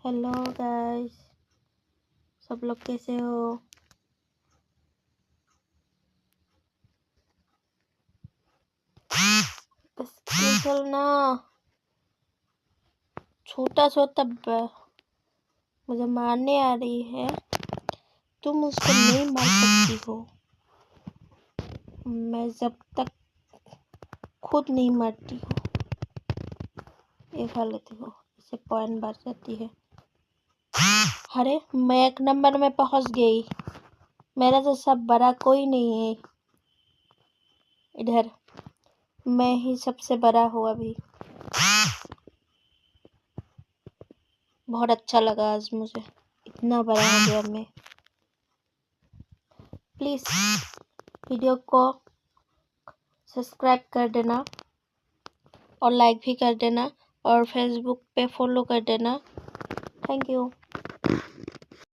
Hello guys, सब लोग कैसे हो। स्पेशल ना छोटा छोटा मुझे मारने आ रही है। तुम उसको नहीं मार सकती हो। मैं जब तक खुद नहीं मारती हूँ। ये खा लेती हो, इससे पॉइंट बढ़ जाती है। अरे मैं 1 नंबर में पहुंच गई। मेरा तो सब बड़ा कोई नहीं है इधर। मैं ही सबसे बड़ा हूँ अभी। बहुत अच्छा लगा आज मुझे, इतना बड़ा हो गया मैं। प्लीज वीडियो को सब्सक्राइब कर देना और लाइक भी कर देना और फेसबुक पे फॉलो कर देना। Thank you.